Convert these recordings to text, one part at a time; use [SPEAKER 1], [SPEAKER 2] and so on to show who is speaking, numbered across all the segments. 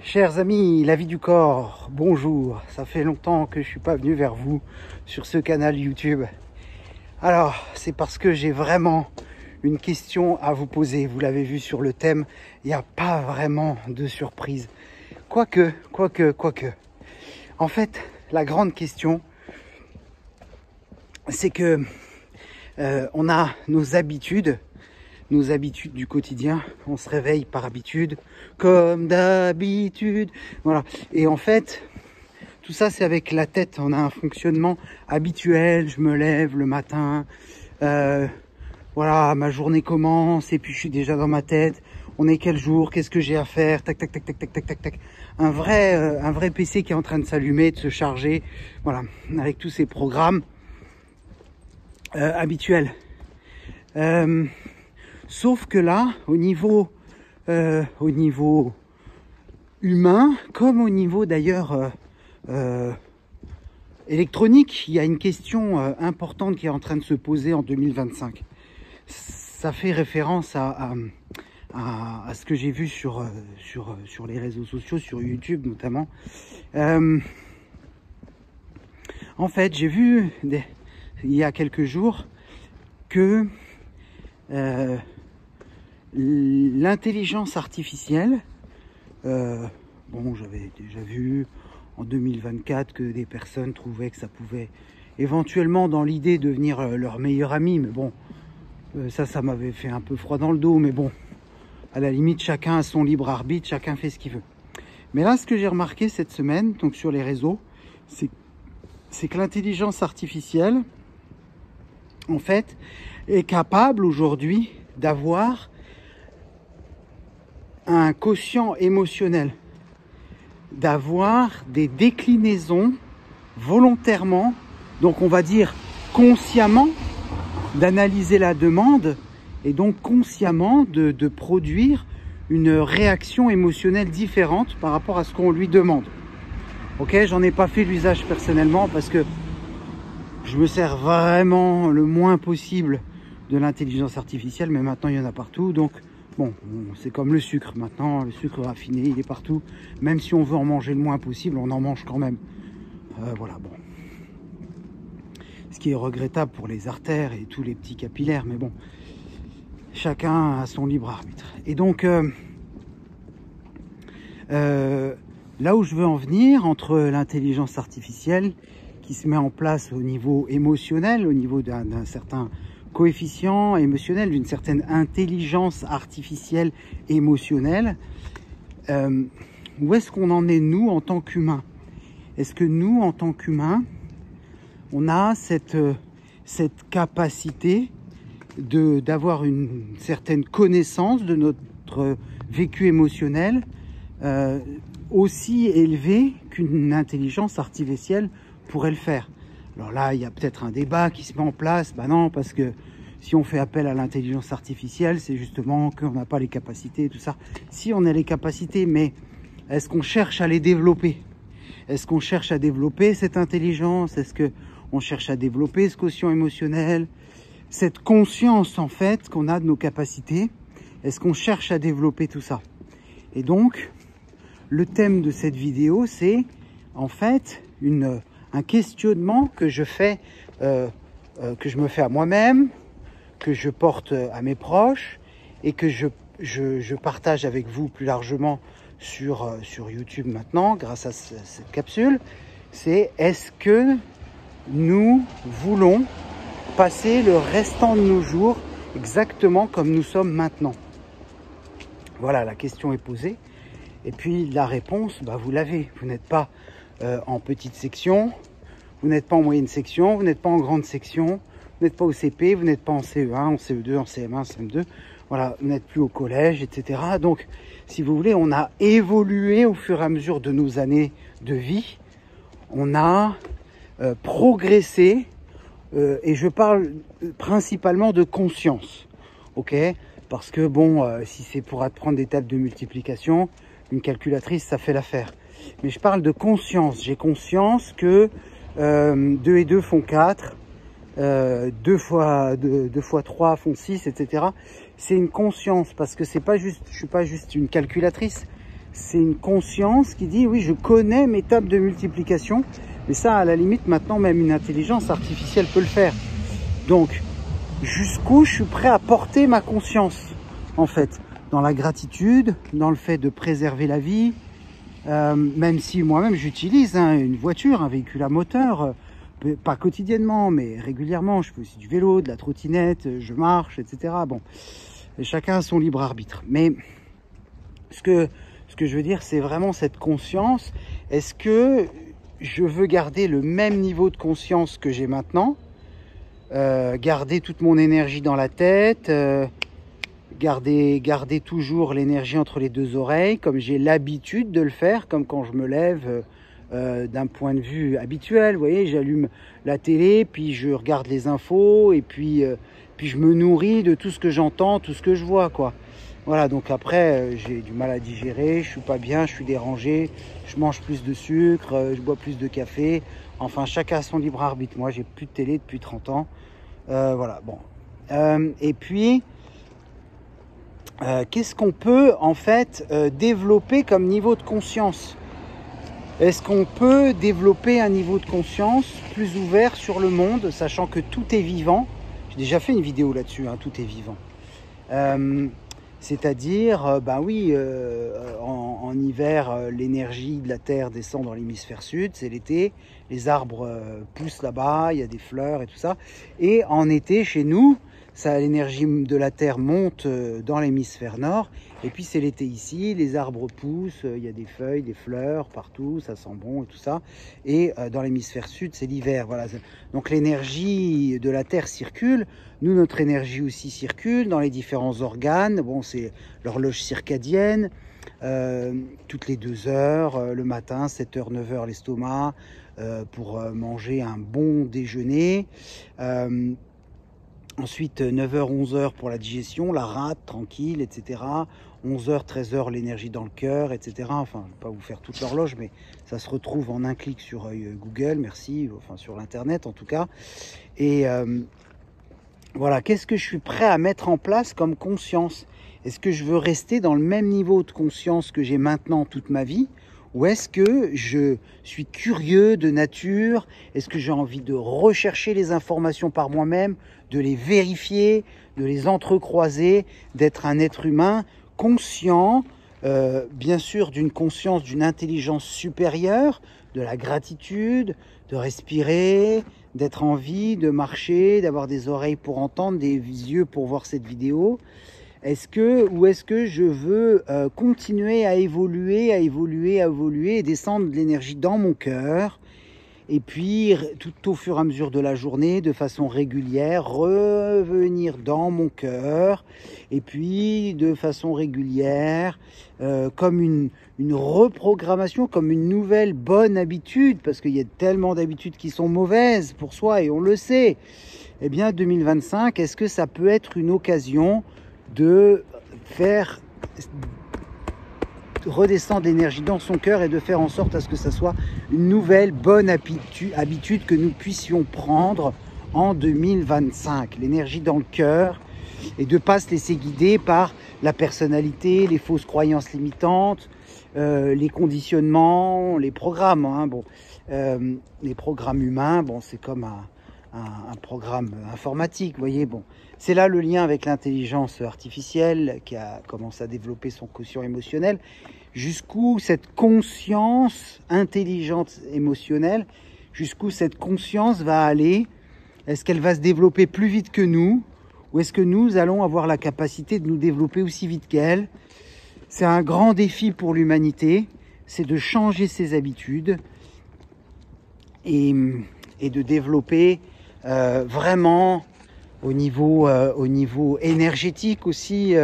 [SPEAKER 1] Chers amis, la vie du corps, bonjour. Ça fait longtemps que je suis pas venu vers vous sur ce canal YouTube. Alors, c'est parce que j'ai vraiment une question à vous poser. Vous l'avez vu sur le thème, il n'y a pas vraiment de surprise. Quoique. En fait, la grande question, c'est que on a nos habitudes du quotidien, on se réveille par habitude, comme d'habitude, voilà. Et en fait, tout ça c'est avec la tête, on a un fonctionnement habituel, je me lève le matin, voilà, ma journée commence, et puis je suis déjà dans ma tête, on est quel jour, qu'est-ce que j'ai à faire, tac, tac, tac, tac, tac, tac, tac, tac. Un vrai PC qui est en train de s'allumer, de se charger, voilà, avec tous ces programmes habituels. Sauf que là, au niveau humain, comme au niveau d'ailleurs électronique, il y a une question importante qui est en train de se poser en 2025. Ça fait référence à ce que j'ai vu sur les réseaux sociaux, sur YouTube notamment. En fait, j'ai vu il y a quelques jours que l'intelligence artificielle, bon, j'avais déjà vu en 2024 que des personnes trouvaient que ça pouvait éventuellement dans l'idée devenir leur meilleur ami, mais bon, ça m'avait fait un peu froid dans le dos, mais bon, à la limite, chacun a son libre arbitre, chacun fait ce qu'il veut. Mais là, ce que j'ai remarqué cette semaine, donc sur les réseaux, c'est que l'intelligence artificielle, en fait, est capable aujourd'hui d'avoir un quotient émotionnel, d'avoir des déclinaisons volontairement, donc on va dire consciemment, d'analyser la demande et donc consciemment de produire une réaction émotionnelle différente par rapport à ce qu'on lui demande. Ok, j'en ai pas fait l'usage personnellement parce que je me sers vraiment le moins possible de l'intelligence artificielle, mais maintenant il y en a partout, donc bon, c'est comme le sucre, maintenant le sucre raffiné il est partout, même si on veut en manger le moins possible, on en mange quand même, voilà, bon, ce qui est regrettable pour les artères et tous les petits capillaires, mais bon, chacun a son libre arbitre. Et donc là où je veux en venir, entre l'intelligence artificielle qui se met en place au niveau émotionnel, au niveau d'un certain coefficient émotionnel, d'une certaine intelligence artificielle émotionnelle, où est-ce qu'on en est nous en tant qu'humains? Est-ce que nous en tant qu'humains, on a cette capacité d'avoir une certaine connaissance de notre vécu émotionnel aussi élevée qu'une intelligence artificielle pourrait le faire? Alors là, il y a peut-être un débat qui se met en place. Ben non, parce que si on fait appel à l'intelligence artificielle, c'est justement qu'on n'a pas les capacités et tout ça. Si, on a les capacités, mais est-ce qu'on cherche à les développer? Est-ce qu'on cherche à développer cette intelligence? Est-ce qu'on cherche à développer ce quotient émotionnel? Cette conscience, en fait, qu'on a de nos capacités, est-ce qu'on cherche à développer tout ça? Et donc, le thème de cette vidéo, c'est en fait un questionnement que je fais, que je me fais à moi-même, que je porte à mes proches et que je partage avec vous plus largement sur YouTube maintenant, grâce à cette capsule. C'est: est-ce que nous voulons passer le restant de nos jours exactement comme nous sommes maintenant? Voilà, la question est posée. Et puis la réponse, bah, vous l'avez. Vous n'êtes pas en petite section, vous n'êtes pas en moyenne section, vous n'êtes pas en grande section, vous n'êtes pas au CP, vous n'êtes pas en CE1, en CE2, en CM1, en CM2, voilà, vous n'êtes plus au collège, etc. Donc, si vous voulez, on a évolué au fur et à mesure de nos années de vie, on a progressé, et je parle principalement de conscience, ok? Parce que bon, si c'est pour apprendre des tables de multiplication, une calculatrice, ça fait l'affaire. Mais je parle de conscience. J'ai conscience que 2 et 2 font 4, 2 fois 3 font 6, etc. C'est une conscience, parce que c'est pas juste, je suis pas juste une calculatrice, c'est une conscience qui dit oui, je connais mes tables de multiplication, mais ça, à la limite, maintenant, même une intelligence artificielle peut le faire. Donc, jusqu'où je suis prêt à porter ma conscience, en fait, dans la gratitude, dans le fait de préserver la vie, même si moi-même j'utilise une voiture, un véhicule à moteur, pas quotidiennement, mais régulièrement. Je fais aussi du vélo, de la trottinette, je marche, etc. Bon, et chacun a son libre arbitre. Mais ce que je veux dire, c'est vraiment cette conscience. Est-ce que je veux garder le même niveau de conscience que j'ai maintenant, garder toute mon énergie dans la tête, garder toujours l'énergie entre les deux oreilles, comme j'ai l'habitude de le faire, comme quand je me lève d'un point de vue habituel. Vous voyez, j'allume la télé, puis je regarde les infos, et puis je me nourris de tout ce que j'entends, tout ce que je vois, quoi. Voilà, donc après, j'ai du mal à digérer, je suis pas bien, je suis dérangé, je mange plus de sucre, je bois plus de café. Enfin, chacun a son libre arbitre. Moi, j'ai plus de télé depuis 30 ans. Voilà, bon. Et puis, qu'est-ce qu'on peut, en fait, développer comme niveau de conscience? Est-ce qu'on peut développer un niveau de conscience plus ouvert sur le monde, sachant que tout est vivant? J'ai déjà fait une vidéo là-dessus, tout est vivant. C'est-à-dire, ben oui, en hiver, l'énergie de la Terre descend dans l'hémisphère sud, c'est l'été, les arbres poussent là-bas, il y a des fleurs et tout ça. Et en été, chez nous, l'énergie de la Terre monte dans l'hémisphère nord, et puis c'est l'été ici, les arbres poussent, il y a des feuilles, des fleurs partout, ça sent bon et tout ça. Et dans l'hémisphère sud, c'est l'hiver. Voilà. Donc l'énergie de la Terre circule. Nous, notre énergie aussi circule dans les différents organes. Bon, c'est l'horloge circadienne, toutes les 2 heures, le matin, 7h, 9h, l'estomac, pour manger un bon déjeuner. Ensuite, 9h, 11h pour la digestion, la rate, tranquille, etc. 11h, 13h, l'énergie dans le cœur, etc. Enfin, je ne vais pas vous faire toute l'horloge, mais ça se retrouve en un clic sur Google, merci, enfin sur l'Internet en tout cas. Et voilà, qu'est-ce que je suis prêt à mettre en place comme conscience? Est-ce que je veux rester dans le même niveau de conscience que j'ai maintenant toute ma vie? Ou est-ce que je suis curieux de nature? Est-ce que j'ai envie de rechercher les informations par moi-même, de les vérifier, de les entrecroiser, d'être un être humain conscient, bien sûr d'une conscience, d'une intelligence supérieure, de la gratitude, de respirer, d'être en vie, de marcher, d'avoir des oreilles pour entendre, des yeux pour voir cette vidéo? Est-ce que je veux continuer à évoluer et descendre de l'énergie dans mon cœur, et puis tout au fur et à mesure de la journée, de façon régulière, revenir dans mon cœur, et puis de façon régulière, comme une reprogrammation, comme une nouvelle bonne habitude, parce qu'il y a tellement d'habitudes qui sont mauvaises pour soi, et on le sait. Eh bien, 2025, est-ce que ça peut être une occasion de faire redescendre l'énergie dans son cœur et de faire en sorte à ce que ça soit une nouvelle bonne habitude que nous puissions prendre en 2025, l'énergie dans le cœur, et de ne pas se laisser guider par la personnalité, les fausses croyances limitantes, les conditionnements, les programmes. Les programmes humains, bon, c'est comme un programme informatique, vous voyez, bon. C'est là le lien avec l'intelligence artificielle qui a commencé à développer son quotient émotionnel. Jusqu'où cette conscience intelligente émotionnelle, jusqu'où cette conscience va aller? Est-ce qu'elle va se développer plus vite que nous? Ou est-ce que nous allons avoir la capacité de nous développer aussi vite qu'elle? C'est un grand défi pour l'humanité, c'est de changer ses habitudes et de développer vraiment au niveau énergétique aussi,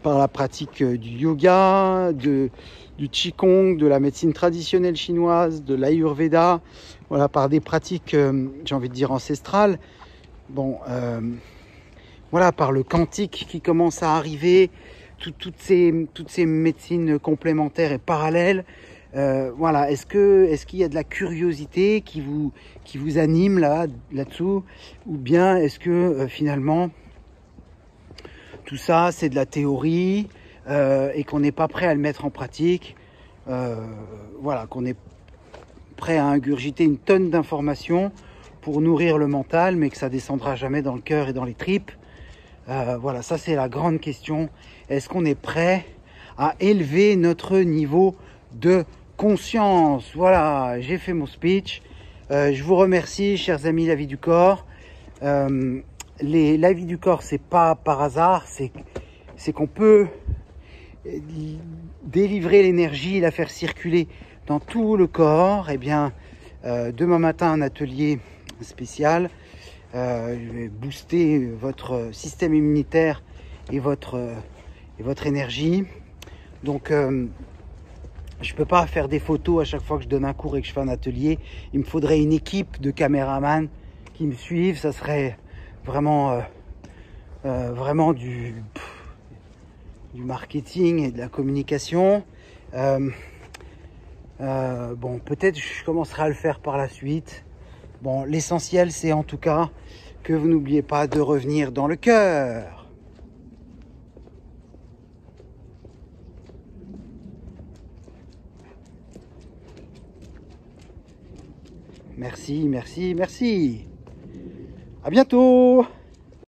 [SPEAKER 1] par la pratique du yoga, du qigong, de la médecine traditionnelle chinoise, de l'ayurveda, voilà, par des pratiques, j'ai envie de dire ancestrales. Bon, voilà, par le quantique qui commence à arriver, toutes ces médecines complémentaires et parallèles. Voilà, est-ce qu'il y a de la curiosité qui vous anime là-dessous, ou bien est-ce que finalement tout ça c'est de la théorie, et qu'on n'est pas prêt à le mettre en pratique, voilà, qu'on est prêt à ingurgiter une tonne d'informations pour nourrir le mental, mais que ça descendra jamais dans le cœur et dans les tripes. Voilà, ça c'est la grande question. Est-ce qu'on est prêt à élever notre niveau de conscience? Voilà, j'ai fait mon speech. Je vous remercie, chers amis La Vie du Corps. La Vie du Corps, c'est pas par hasard, c'est qu'on peut délivrer l'énergie, la faire circuler dans tout le corps. Eh bien, demain matin, un atelier spécial. Je vais booster votre système immunitaire et votre énergie. Donc, je peux pas faire des photos à chaque fois que je donne un cours et que je fais un atelier. Il me faudrait une équipe de caméramans qui me suivent. Ça serait vraiment, vraiment du marketing et de la communication. Bon, peut-être je commencerai à le faire par la suite. Bon, l'essentiel, c'est en tout cas que vous n'oubliez pas de revenir dans le cœur. Merci, merci, merci. À bientôt.